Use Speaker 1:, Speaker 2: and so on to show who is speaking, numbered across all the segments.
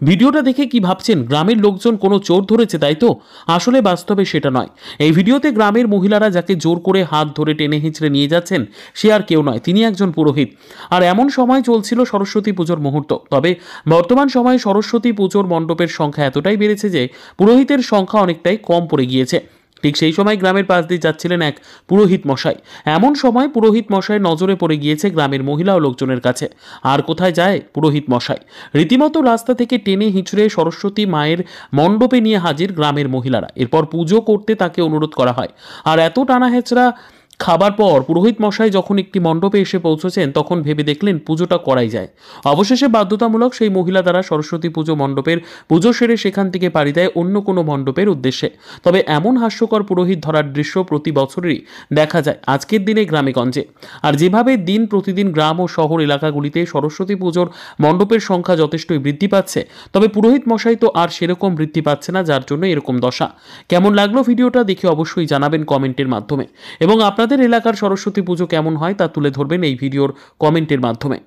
Speaker 1: ভিডিওটা দেখে কি ভাবছেন গ্রামের লোকজন কোনো চোর ধরেছে তাই তো? আসলে বাস্তবে সেটা নয়। এই ভিডিওতে গ্রামের মহিলারা যাকে জোর করে হাত ধরে টেনে হিঁচড়ে নিয়ে যাচ্ছেন সে আর কেউ নয়, তিনি একজন পুরোহিত। আর এমন সময় চলছিল সরস্বতী পুজোর মুহূর্ত। তবে বর্তমান সময়ে সরস্বতী পুজোর মণ্ডপের সংখ্যা এতটাই বেড়েছে যে পুরোহিতের সংখ্যা অনেকটাই কম পড়ে গিয়েছে। ঠিক সেই সময় গ্রামের পাশ দিয়ে যাচ্ছিলেন এক পুরোহিত মশাই। এমন সময় পুরোহিত মশাই নজরে পড়ে গিয়েছে গ্রামের মহিলা ও লোকজনের কাছে। আর কোথায় যায় পুরোহিত মশাই? রীতিমতো রাস্তা থেকে টেনে হিঁচড়ে সরস্বতী মায়ের মণ্ডপে নিয়ে হাজির গ্রামের মহিলারা। এরপর পুজো করতে তাকে অনুরোধ করা হয়। আর এত টানা হেঁচড়া খাবার পর পুরোহিত মশাই যখন একটি মণ্ডপে এসে পৌঁছেছেন তখন ভেবে দেখলেন পুজোটা করাই যায়। অবশেষে বাধ্যতামূলক সেই মহিলা দ্বারা সরস্বতী পুজো মণ্ডপের পুজো সেরে সেখান থেকে পাড়ি দেয় অন্য কোনো মণ্ডপের উদ্দেশ্যে। তবে এমন হাস্যকর পুরোহিত ধরার দৃশ্য প্রতি বছরই দেখা যায় আজকের দিনে গ্রামেগঞ্জে। আর যেভাবে দিন প্রতিদিন গ্রাম ও শহর এলাকাগুলিতে সরস্বতী পুজোর মণ্ডপের সংখ্যা যথেষ্টই বৃদ্ধি পাচ্ছে, তবে পুরোহিত মশাই তো আর সেরকম বৃদ্ধি পাচ্ছে না, যার জন্য এরকম দশা। কেমন লাগলো ভিডিওটা দেখে অবশ্যই জানাবেন কমেন্টের মাধ্যমে, এবং আপনাদের এলাকার সরস্বতী পুজো কেমন হয় তা তুলে ধরবেন এই ভিডিওর কমেন্টের মাধ্যমে।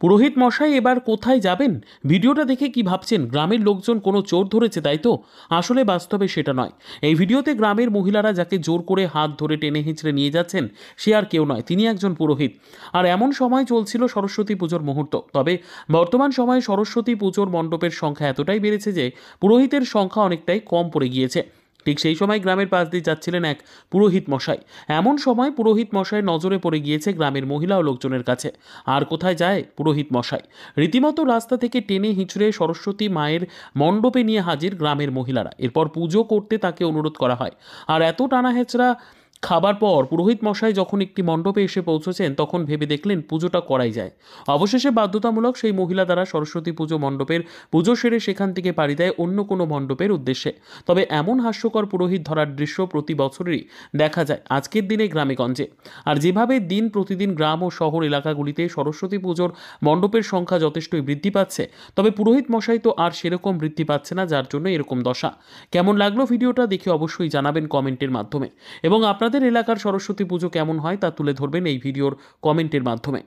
Speaker 1: পুরোহিত মশাই এবার কোথায় যাবেন? ভিডিওটা দেখে কি ভাবছেন গ্রামের লোকজন কোনো চোর ধরেছে তাই তো? আসলে বাস্তবে সেটা নয়। এই ভিডিওতে গ্রামের মহিলারা যাকে জোর করে হাত ধরে টেনে হিঁচড়ে নিয়ে যাচ্ছেন সে আর কেউ নয়, তিনি একজন পুরোহিত। আর এমন সময় চলছিল সরস্বতী পুজোর মুহূর্ত। তবে বর্তমান সময়ে সরস্বতী পুজোর মণ্ডপের সংখ্যা এতটাই বেড়েছে যে পুরোহিতের সংখ্যা অনেকটাই কম পড়ে গিয়েছে। ঠিক সেই সময় গ্রামের পাশ দিয়ে যাচ্ছিলেন এক পুরোহিত মশাই। এমন সময় পুরোহিত মশাই নজরে পড়ে গিয়েছে গ্রামের মহিলা ও লোকজনের কাছে। আর কোথায় যায় পুরোহিত মশাই? রীতিমতো রাস্তা থেকে টেনে হিঁচড়ে সরস্বতী মায়ের মণ্ডপে নিয়ে হাজির গ্রামের মহিলারা। এরপর পুজো করতে তাকে অনুরোধ করা হয়। আর এত টানা হেঁচড়া খাবার পর পুরোহিত মশাই যখন একটি মণ্ডপে এসে পৌঁছেছেন তখন ভেবে দেখলেন পুজোটা করাই যায়। অবশেষে বাধ্যতামূলক সেই মহিলা দ্বারা সরস্বতী পুজো মণ্ডপের পুজো সেরে সেখান থেকে পাড়ি দেয় অন্য কোনো মণ্ডপের উদ্দেশ্যে। তবে এমন হাস্যকর পুরোহিত ধরার দৃশ্য প্রতি বছরই দেখা যায় আজকের দিনে গ্রামেগঞ্জে। আর যেভাবে দিন প্রতিদিন গ্রাম ও শহর এলাকাগুলিতে সরস্বতী পুজোর মণ্ডপের সংখ্যা যথেষ্টই বৃদ্ধি পাচ্ছে, তবে পুরোহিত মশাই তো আর সেরকম বৃদ্ধি পাচ্ছে না, যার জন্য এরকম দশা। কেমন লাগলো ভিডিওটা দেখে অবশ্যই জানাবেন কমেন্টের মাধ্যমে, এবং আপনাদের এলাকার সরস্বতী পুজো কেমন হয় তা তুলে ধরবেন এই ভিডিওর কমেন্টের মাধ্যমে।